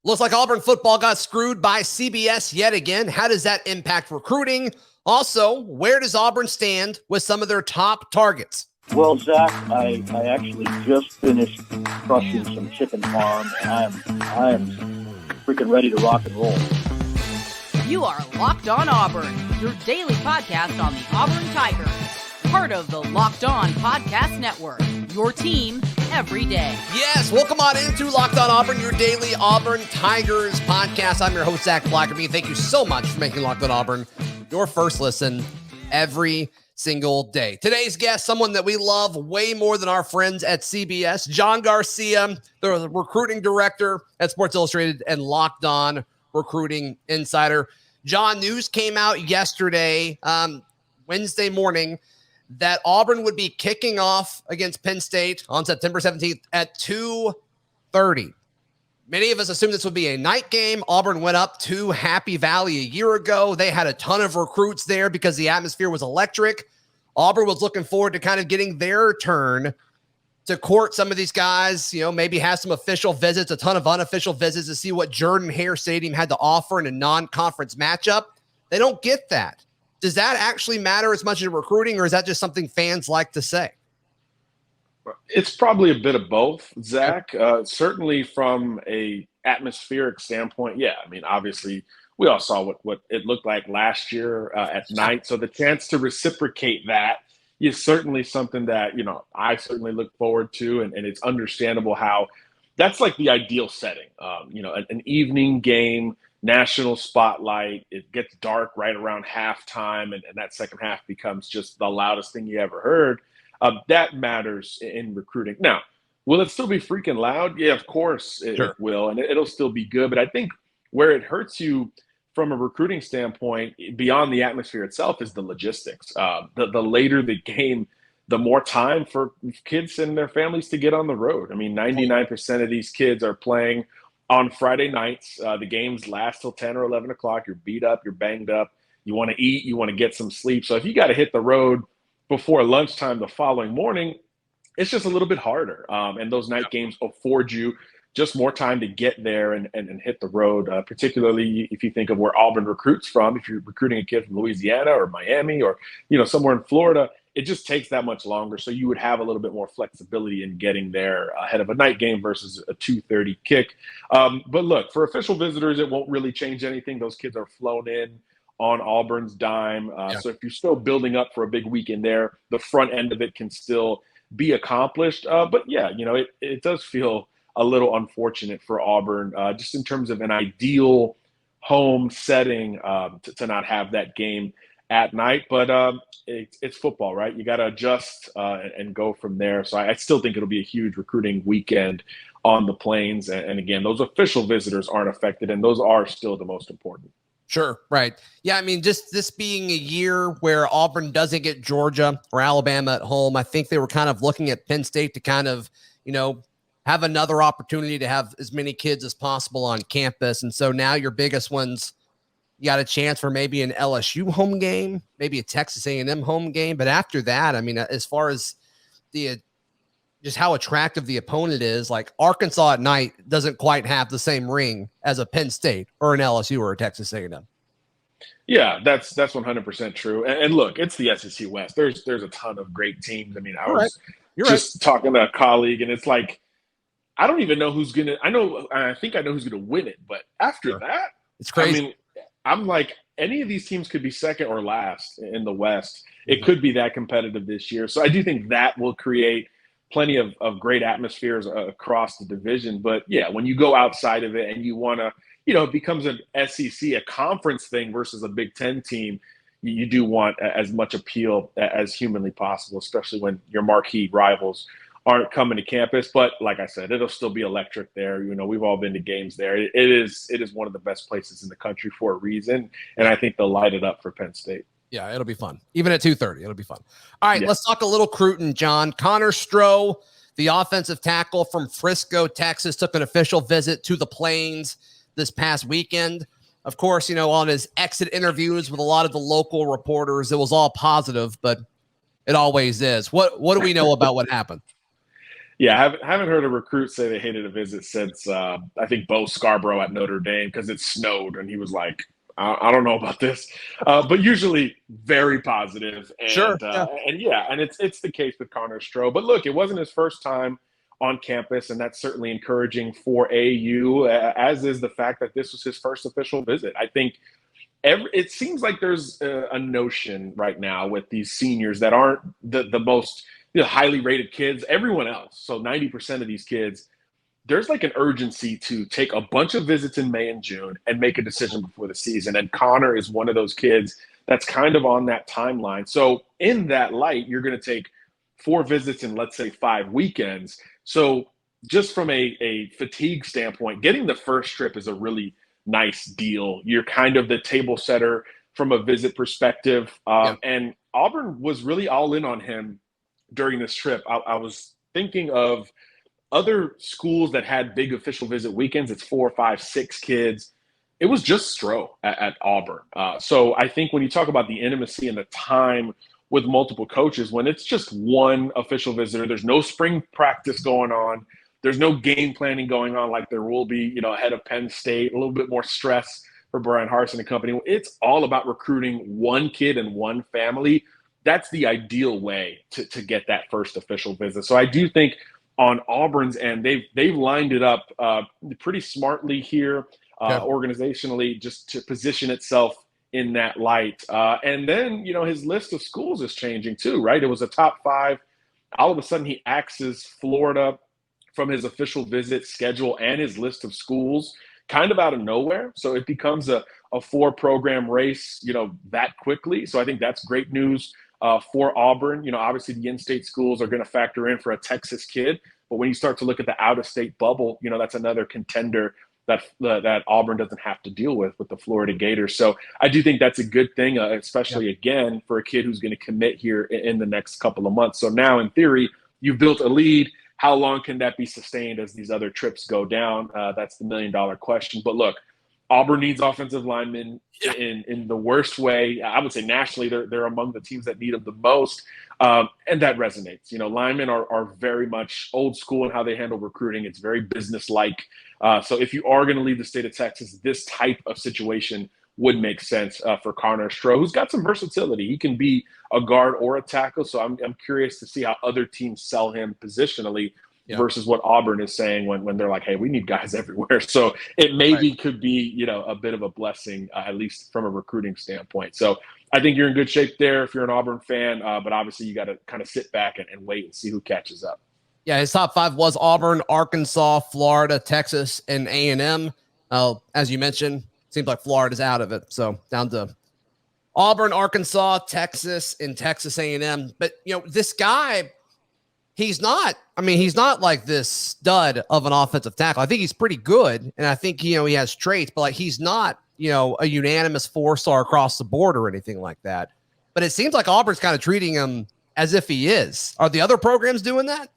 Looks like Auburn football got screwed by CBS yet again. How does that impact recruiting? Also, where does Auburn stand with some of their top targets? Well, Zach, I actually just finished crushing some chicken farm, and I am freaking ready to rock and roll. You are Locked On Auburn, your daily podcast on the Auburn Tiger, part of the Locked On Podcast Network, your team every day. Yes, welcome on into Locked On Auburn, your daily Auburn Tigers podcast. I'm your host, Zach Blackerby. Thank you so much for making Locked On Auburn your first listen every single day. Today's guest, someone that we love way more than our friends at CBS, John Garcia, the recruiting director at Sports Illustrated and Locked On Recruiting Insider. John, news came out yesterday, Wednesday morning, that Auburn would be kicking off against Penn State on September 17th at 2:30. Many of us assumed this would be a night game. Auburn went up to Happy Valley a year ago. They had a ton of recruits there because the atmosphere was electric. Auburn was looking forward to kind of getting their turn to court some of these guys, maybe have some official visits, a ton of unofficial visits to see what Jordan-Hare Stadium had to offer in a non-conference matchup. They don't get that. Does that actually matter as much in recruiting, or is that just something fans like to say? It's probably a bit of both, Zach. Certainly from a atmospheric standpoint, yeah. I mean, obviously, we all saw what it looked like last year at night. So the chance to reciprocate that is certainly something that, I certainly look forward to. And it's understandable how that's like the ideal setting. An evening game, national spotlight, it gets dark right around halftime, and that second half becomes just the loudest thing you ever heard. That matters in recruiting. Now, will it still be freaking loud? Yeah, of course it will, and it'll still be good. But I think where it hurts you from a recruiting standpoint, beyond the atmosphere itself, is the logistics. The later the game, the more time for kids and their families to get on the road. I mean, 99% of these kids are playing on Friday nights. The games last till 10 or 11 o'clock. You're beat up, you're banged up. You want to eat, you want to get some sleep. So if you got to hit the road before lunchtime the following morning, it's just a little bit harder. And those night games afford you just more time to get there and hit the road, particularly if you think of where Auburn recruits from. If you're recruiting a kid from Louisiana or Miami or, somewhere in Florida, it just takes that much longer. So you would have a little bit more flexibility in getting there ahead of a night game versus a 2:30 kick. But look, for official visitors, it won't really change anything. Those kids are flown in on Auburn's dime. So if you're still building up for a big weekend there, the front end of it can still be accomplished. But yeah, it does feel a little unfortunate for Auburn, just in terms of an ideal home setting to not have that game at night. But it's football, right? You got to adjust and go from there. So I still think it'll be a huge recruiting weekend on the Plains. And again, those official visitors aren't affected, and those are still the most important. Sure. Right. Yeah. I mean, just this being a year where Auburn doesn't get Georgia or Alabama at home, I think they were kind of looking at Penn State to kind of, have another opportunity to have as many kids as possible on campus. And so now your biggest ones, you got a chance for maybe an LSU home game, maybe a Texas A&M home game. But after that, I mean, as far as just how attractive the opponent is, like Arkansas at night doesn't quite have the same ring as a Penn State or an LSU or a Texas A&M. Yeah, that's 100% true. And look, it's the SEC West. There's a ton of great teams. I mean, I was just talking to a colleague, and it's like, I don't even know who's gonna. I think I know who's gonna win it, but after that, it's crazy. I mean, I'm like, any of these teams could be second or last in the West. It could be that competitive this year. So I do think that will create plenty of great atmospheres across the division. But yeah, when you go outside of it and you want to, it becomes an SEC, a conference thing versus a Big Ten team, you do want as much appeal as humanly possible, especially when your marquee rivals aren't coming to campus. But like I said, it'll still be electric there. We've all been to games there. It is one of the best places in the country for a reason. And I think they'll light it up for Penn State. Yeah, it'll be fun. Even at 2:30, it'll be fun. All right, Let's talk a little Cruton, John. Connor Stroh, the offensive tackle from Frisco, Texas, took an official visit to the Plains this past weekend. Of course, on his exit interviews with a lot of the local reporters, it was all positive, but it always is. What do we know about what happened? Yeah, haven't heard a recruit say they hated a visit since I think Bo Scarborough at Notre Dame because it snowed, and he was like, I don't know about this, but usually very positive, Sure. and it's the case with Connor Stroh. But look, it wasn't his first time on campus, and that's certainly encouraging for AU, as is the fact that this was his first official visit. I think it seems like there's a notion right now with these seniors that aren't the most highly rated kids. Everyone else, so 90% of these kids, there's like an urgency to take a bunch of visits in May and June and make a decision before the season. And Connor is one of those kids that's kind of on that timeline. So in that light, you're going to take 4 visits in, let's say, 5 weekends. So just from a fatigue standpoint, getting the first trip is a really nice deal. You're kind of the table setter from a visit perspective. And Auburn was really all in on him during this trip. I was thinking of other schools that had big official visit weekends. It's 4, 5, 6 kids. It was just Stroh at Auburn. So I think when you talk about the intimacy and the time with multiple coaches, when it's just one official visitor, there's no spring practice going on, there's no game planning going on like there will be, ahead of Penn State, a little bit more stress for Bryan Harsin and company. It's all about recruiting one kid and one family. That's the ideal way to get that first official visit. So I do think on Auburn's end, they've lined it up pretty smartly here, organizationally, just to position itself in that light. And then, his list of schools is changing too, right? It was a top 5. All of a sudden he axes Florida from his official visit schedule and his list of schools kind of out of nowhere. So it becomes a 4-program race, that quickly. So I think that's great news for Auburn. Obviously the in-state schools are going to factor in for a Texas kid. But when you start to look at the out-of-state bubble, that's another contender that Auburn doesn't have to deal with the Florida Gators. So I do think that's a good thing, especially, again, for a kid who's going to commit here in the next couple of months. So now, in theory, you've built a lead. How long can that be sustained as these other trips go down? That's the million-dollar question. But look, Auburn needs offensive linemen in the worst way. I would say nationally, they're among the teams that need them the most. And that resonates. Linemen are very much old school in how they handle recruiting. It's very business-like. So if you are going to leave the state of Texas, this type of situation would make sense for Connor Stroh, who's got some versatility. He can be a guard or a tackle. So I'm curious to see how other teams sell him positionally versus what Auburn is saying when they're like, hey, we need guys everywhere. So it maybe could be, a bit of a blessing, at least from a recruiting standpoint. So I think you're in good shape there if you're an Auburn fan, but obviously you got to kind of sit back and wait and see who catches up. Yeah, his top 5 was Auburn, Arkansas, Florida, Texas, and A&M. As you mentioned, seems like Florida's out of it. So down to Auburn, Arkansas, Texas, and Texas A&M. But, this guy, he's not like this stud of an offensive tackle. I think he's pretty good, and I think, he has traits, but he's not, a unanimous 4-star across the board or anything like that. But it seems like Auburn's kind of treating him as if he is. Are the other programs doing that?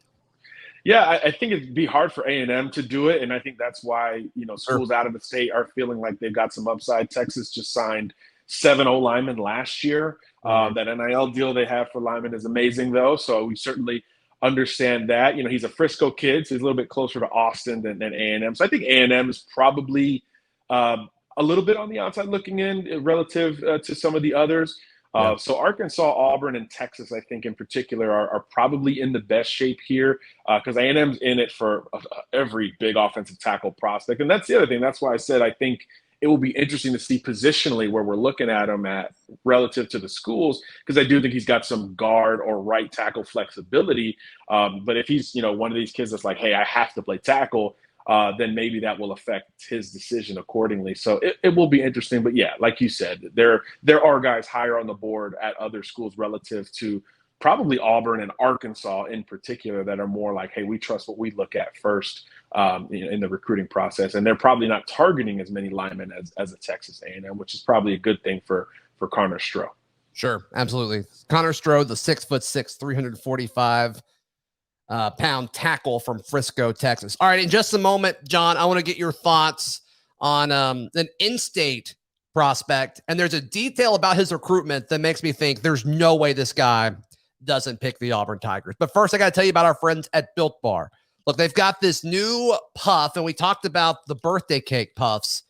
Yeah, I think it'd be hard for A&M to do it, and I think that's why, schools out of the state are feeling like they've got some upside. Texas just signed 7 O-linemen last year. That NIL deal they have for linemen is amazing, though, so we certainly understand that. He's a Frisco kid, so he's a little bit closer to Austin than A&M. So I think A&M is probably a little bit on the outside looking in relative to some of the others. So Arkansas, Auburn, and Texas, I think in particular, are probably in the best shape here because A&M's in it for every big offensive tackle prospect. And that's the other thing. That's why I said I think it will be interesting to see positionally where we're looking at him at relative to the schools, because I do think he's got some guard or right tackle flexibility. But if he's, one of these kids that's like, hey, I have to play tackle, then maybe that will affect his decision accordingly. So it will be interesting. But yeah, like you said, there are guys higher on the board at other schools relative to probably Auburn and Arkansas in particular that are more like, hey, we trust what we look at first in the recruiting process. And they're probably not targeting as many linemen as a Texas A&M, which is probably a good thing for Connor Stroh. Sure, absolutely. Connor Stroh, the 6'6", 345 pound tackle from Frisco, Texas. All right, in just a moment, John, I want to get your thoughts on an in-state prospect, and there's a detail about his recruitment that makes me think there's no way this guy doesn't pick the Auburn Tigers. But first, I got to tell you about our friends at Built Bar. Look, they've got this new puff, and we talked about the birthday cake puffs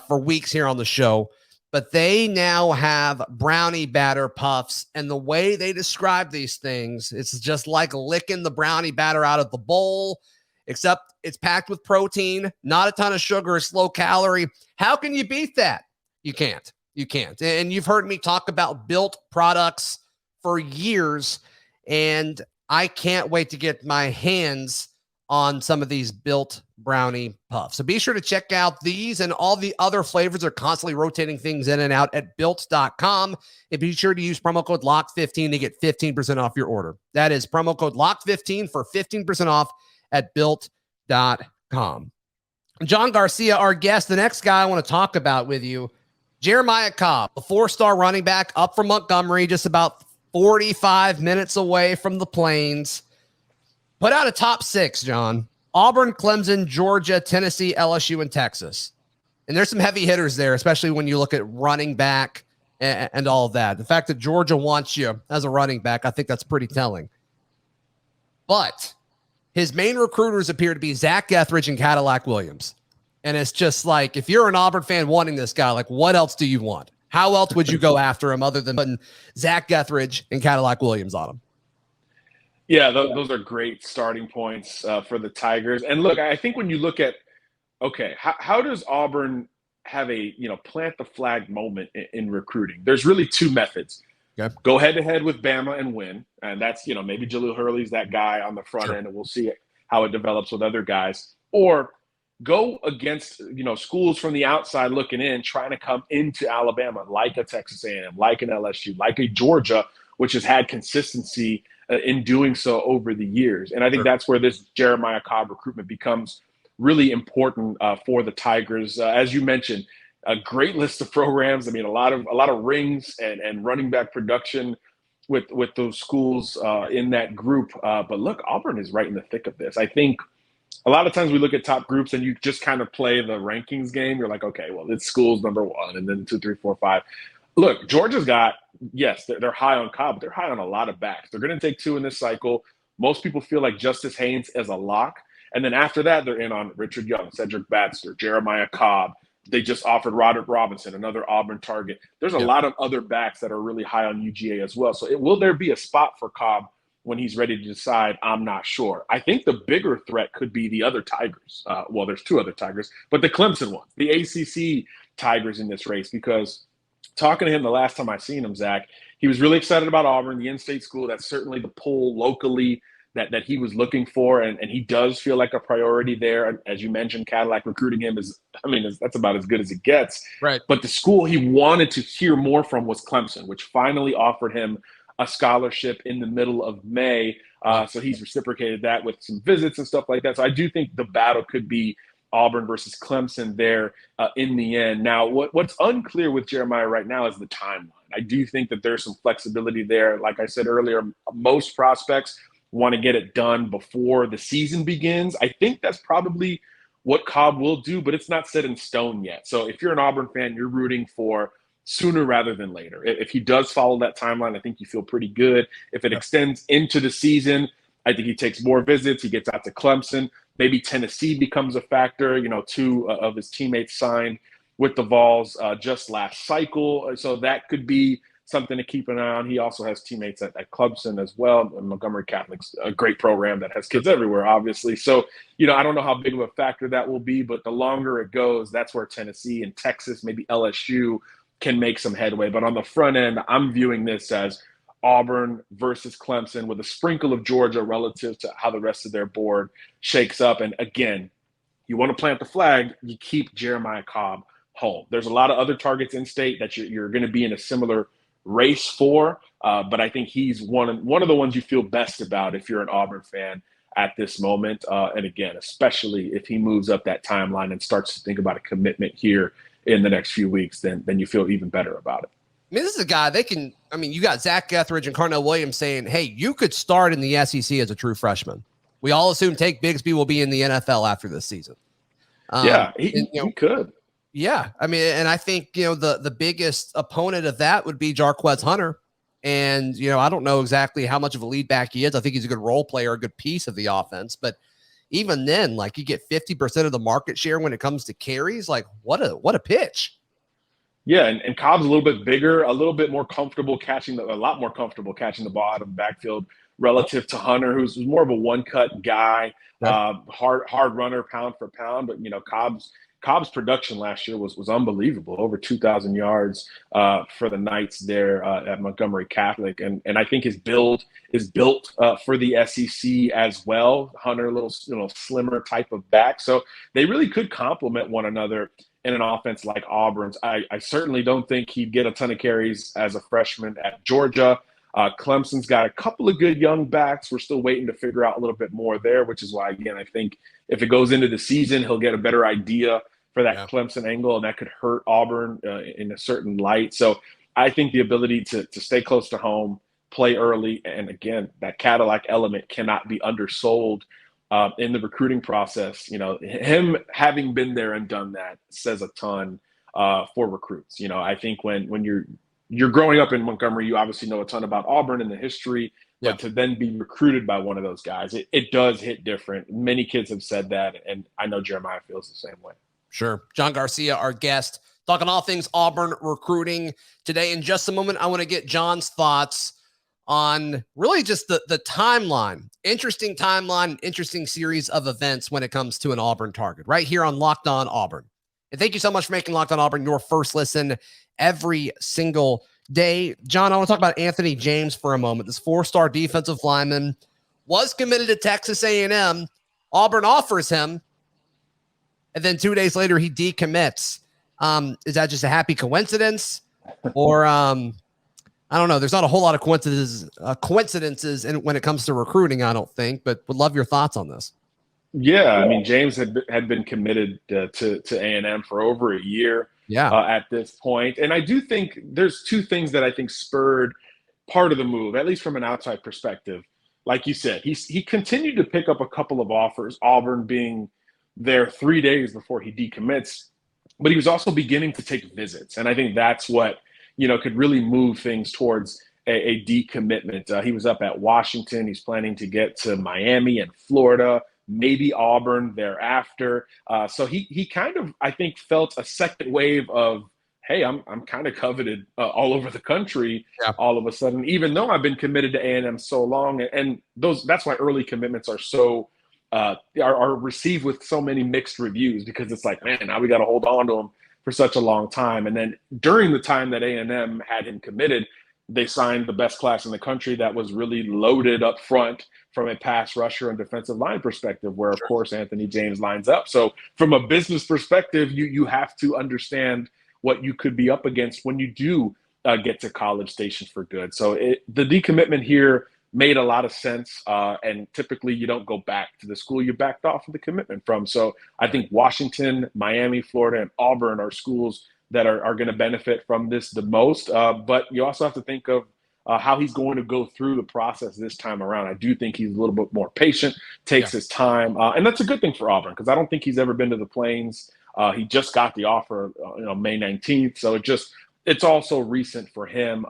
for weeks here on the show, but they now have brownie batter puffs, and the way they describe these things, it's just like licking the brownie batter out of the bowl, except it's packed with protein, not a ton of sugar, it's low calorie. How can you beat that? You can't. You can't. And you've heard me talk about Built products for years, and I can't wait to get my hands on some of these Built brownie puffs. So be sure to check out these and all the other flavors. Are constantly rotating things in and out at built.com. And be sure to use promo code LOCK15 to get 15% off your order. That is promo code LOCK15 for 15% off at built.com. John Garcia, our guest, the next guy I want to talk about with you, Jeremiah Cobb, a 4-star running back up from Montgomery, just about 45 minutes away from the Plains. Put out a top 6, John. Auburn, Clemson, Georgia, Tennessee, LSU, and Texas. And there's some heavy hitters there, especially when you look at running back and all of that. The fact that Georgia wants you as a running back, I think that's pretty telling. But his main recruiters appear to be Zach Etheridge and Cadillac Williams. And it's just like, if you're an Auburn fan wanting this guy, like, what else do you want? How else would you go after him other than putting Zach Etheridge and Cadillac Williams on him? Yeah, those are great starting points for the Tigers. And look, I think when you look at, okay, how does Auburn have a, plant the flag moment in recruiting? There's really two methods. Okay. Go head-to-head with Bama and win. And that's, maybe Jaleel Hurley's that guy on the front end, and we'll see how it develops with other guys. Or go against, schools from the outside looking in, trying to come into Alabama, like a Texas A&M, like an LSU, like a Georgia, which has had consistency in doing so over the years. And I think that's where this Jeremiah Cobb recruitment becomes really important for the Tigers. As you mentioned, a great list of programs. I mean, a lot of rings and running back production with those schools in that group. But look, Auburn is right in the thick of this. I think a lot of times we look at top groups and you just kind of play the rankings game. You're like, okay, well, it's schools number 1 and then 2, 3, 4, 5. Look, Georgia's got, yes, they're high on Cobb, but they're high on a lot of backs. They're going to take 2 in this cycle. Most people feel like Justice Haynes is a lock. And then after that, they're in on Richard Young, Cedric Baxter, Jeremiah Cobb. They just offered Roderick Robinson, another Auburn target. There's a lot of other backs that are really high on UGA as well. So will there be a spot for Cobb when he's ready to decide? I'm not sure. I think the bigger threat could be the other Tigers. Well, there's 2 other Tigers, but the Clemson ones, the ACC Tigers in this race, because talking to him the last time I seen him, Zach, he was really excited about Auburn, the in-state school. That's certainly the pull locally that he was looking for, and he does feel like a priority there. As you mentioned, Cadillac recruiting him that's about as good as it gets. Right. But the school he wanted to hear more from was Clemson, which finally offered him a scholarship in the middle of May. So he's reciprocated that with some visits and stuff like that. So I do think the battle could be Auburn versus Clemson there in the end. Now, what's unclear with Jeremiah right now is the timeline. I do think that there's some flexibility there. Like I said earlier, most prospects want to get it done before the season begins. I think that's probably what Cobb will do, but it's not set in stone yet. So if you're an Auburn fan, you're rooting for sooner rather than later. If he does follow that timeline, I think you feel pretty good. If it extends into the season, I think he takes more visits. He gets out to Clemson. Maybe Tennessee becomes a factor. 2 of his teammates signed with the Vols just last cycle. So that could be something to keep an eye on. He also has teammates at Clemson as well. And Montgomery Catholic's a great program that has kids everywhere, obviously. So, I don't know how big of a factor that will be, but the longer it goes, that's where Tennessee and Texas, maybe LSU, can make some headway. But on the front end, I'm viewing this as Auburn versus Clemson with a sprinkle of Georgia relative to how the rest of their board shakes up. And again, you want to plant the flag, you keep Jeremiah Cobb home. There's a lot of other targets in state that you're going to be in a similar race for, but I think he's one of the ones you feel best about if you're an Auburn fan at this moment. And again, especially if he moves up that timeline and starts to think about a commitment here in the next few weeks, then you feel even better about it. I mean, this is a guy you got Zach Etheridge and Carnell Williams saying, hey, you could start in the SEC as a true freshman. We all assume Tate Bigsby will be in the NFL after this season. He could. Yeah. I mean, and I think, the biggest opponent of that would be Jarquez Hunter. And, I don't know exactly how much of a lead back he is. I think he's a good role player, a good piece of the offense, but even then, like you get 50% of the market share when it comes to carries. Like what a pitch. Yeah, and Cobb's a little bit bigger, a little bit more comfortable a lot more comfortable catching the ball out of the backfield relative to Hunter, who's more of a one-cut guy, hard runner, pound for pound. But Cobb's production last year was unbelievable, over 2,000 yards for the Knights there at Montgomery Catholic, and I think his build is built for the SEC as well. Hunter, a little slimmer type of back, so they really could complement one another in an offense like Auburn's. I certainly don't think he'd get a ton of carries as a freshman at Georgia. Clemson's got a couple of good young backs. We're still waiting to figure out a little bit more there, which is why, again, I think if it goes into the season, he'll get a better idea for that Clemson angle, and that could hurt Auburn in a certain light. So I think the ability to stay close to home, play early, and again, that Cadillac element cannot be undersold in the recruiting process. Him having been there and done that says a ton for recruits. I think when you're growing up in Montgomery, you obviously know a ton about Auburn and the history, but to then be recruited by one of those guys, it does hit different. Many kids have said that, and I know Jeremiah feels the same way. Sure. John Garcia, our guest, talking all things Auburn recruiting today. In just a moment, I want to get John's thoughts on really just the timeline. Interesting timeline, interesting series of events when it comes to an Auburn target right here on Locked On Auburn. And thank you so much for making Locked On Auburn your first listen every single day. John, I want to talk about Anthony James for a moment. This 4-star defensive lineman was committed to Texas A&M. Auburn offers him, and then 2 days later he decommits. Is that just a happy coincidence? Or I don't know. There's not a whole lot of coincidences when it comes to recruiting, I don't think, but would love your thoughts on this. Yeah, I mean, James had been committed to A&M for over a year at this point. And I do think there's two things that I think spurred part of the move, at least from an outside perspective. Like you said, he continued to pick up a couple of offers, Auburn being there 3 days before he decommits, but he was also beginning to take visits. And I think that's what, could really move things towards a decommitment. He was up at Washington. He's planning to get to Miami and Florida, maybe Auburn thereafter. So he kind of, I think, felt a second wave of, hey, I'm kind of coveted all over the country all of a sudden, even though I've been committed to A&M so long. And that's why early commitments are so are received with so many mixed reviews, because it's like, man, now we got to hold on to him for such a long time. And then during the time that A&M had him committed, they signed the best class in the country that was really loaded up front from a pass rusher and defensive line perspective, where, of course, Anthony James lines up. So from a business perspective, you have to understand what you could be up against when you do get to College Station for good. So the decommitment here made a lot of sense, and typically you don't go back to the school you backed off of the commitment from. So I think Washington, Miami, Florida, and Auburn are schools that are going to benefit from this the most. But you also have to think of how he's going to go through the process this time around. I do think he's a little bit more patient, takes his time, and that's a good thing for Auburn, because I don't think he's ever been to the Plains. He just got the offer, May 19th. So it's also recent for him.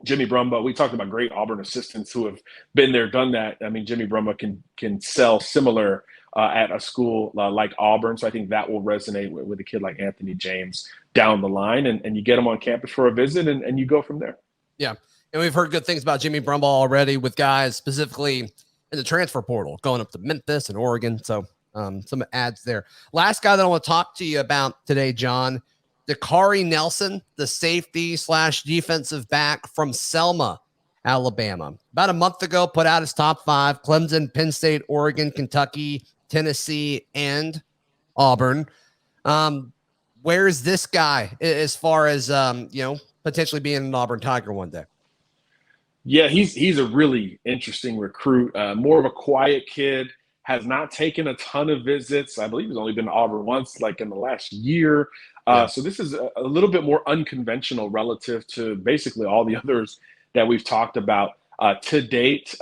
Jimmy Brumbaugh, we talked about great Auburn assistants who have been there, done that. I mean, Jimmy Brumbaugh can sell similar at a school like Auburn. So I think that will resonate with a kid like Anthony James down the line. And you get him on campus for a visit, and you go from there. Yeah. And we've heard good things about Jimmy Brumbaugh already, with guys specifically in the transfer portal going up to Memphis and Oregon. So some ads there. Last guy that I want to talk to you about today, John, Dakaari Nelson, the safety/defensive back from Selma, Alabama. About a month ago, put out his top 5: Clemson, Penn State, Oregon, Kentucky, Tennessee, and Auburn. Where is this guy as far as, potentially being an Auburn Tiger one day? Yeah, he's a really interesting recruit, more of a quiet kid, has not taken a ton of visits. I believe he's only been to Auburn once, like in the last year. So this is a little bit more unconventional relative to basically all the others that we've talked about to date.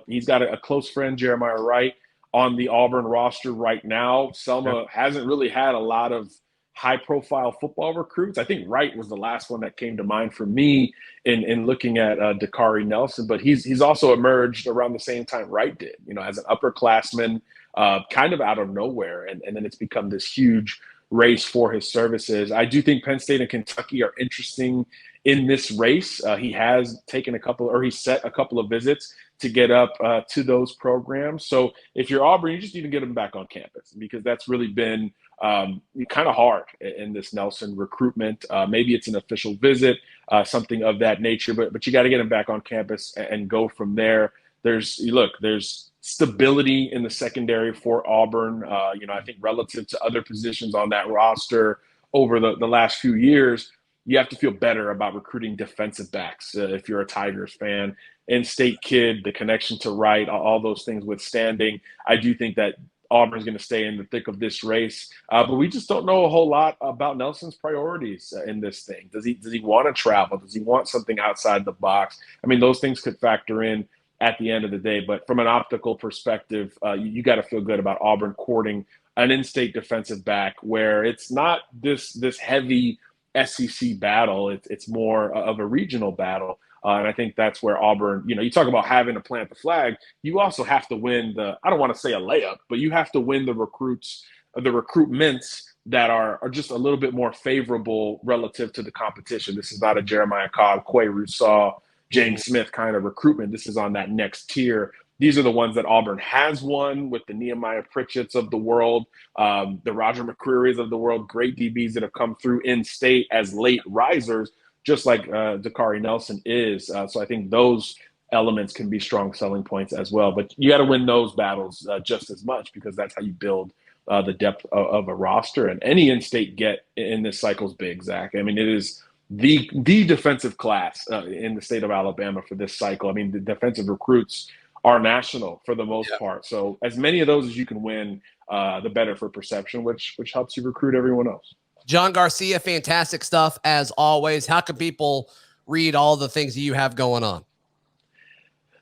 He's got a close friend, Jeremiah Wright, on the Auburn roster right now. Selma hasn't really had a lot of high-profile football recruits. I think Wright was the last one that came to mind for me in looking at Dakaari Nelson, but he's also emerged around the same time Wright did, as an upperclassman kind of out of nowhere. And then it's become this huge race for his services. I do think Penn State and Kentucky are interesting in this race. He has taken he set a couple of visits to get up to those programs. So if you're Auburn, you just need to get him back on campus, because that's really been kind of hard in this Nelson recruitment. Maybe it's an official visit, something of that nature, but you got to get him back on campus and go from there. There's stability in the secondary for Auburn. I think relative to other positions on that roster over the last few years, you have to feel better about recruiting defensive backs if you're a Tigers fan. In-state kid, the connection to Wright, all those things withstanding, I do think that Auburn's going to stay in the thick of this race. But we just don't know a whole lot about Nelson's priorities in this thing. Does he want to travel? Does he want something outside the box? I mean, those things could factor in at the end of the day. But from an optical perspective, you got to feel good about Auburn courting an in-state defensive back where it's not this heavy SEC battle. It's more of a regional battle. And I think that's where Auburn, you talk about having to plant the flag. You also have to win I don't want to say a layup, but you have to win the recruitments that are just a little bit more favorable relative to the competition. This is not a Jeremiah Cobb, Quay Rousseau, James Smith kind of recruitment. This is on that next tier. These are the ones that Auburn has won with the Nehemiah Pritchett's of the world, the Roger McCreary's of the world, great DBs that have come through in-state as late risers, just like Dakaari Nelson is. So I think those elements can be strong selling points as well. But you got to win those battles just as much, because that's how you build the depth of a roster. And any in-state get in this cycle is big, Zach. I mean, it is the defensive class in the state of Alabama for this cycle. I mean, the defensive recruits are national for the most part. So as many of those as you can win, the better for perception, which helps you recruit everyone else. John Garcia, fantastic stuff as always. How can people read all the things that you have going on?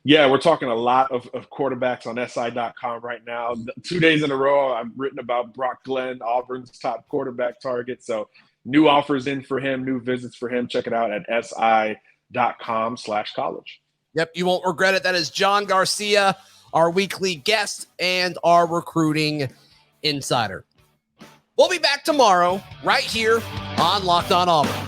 Yeah, we're talking a lot of quarterbacks on SI.com right now. 2 days in a row, I've written about Brock Glenn, Auburn's top quarterback target. So new offers in for him, new visits for him. Check it out at si.com/college. Yep, you won't regret it. That is John Garcia, our weekly guest and our recruiting insider. We'll be back tomorrow right here on Locked On Auburn.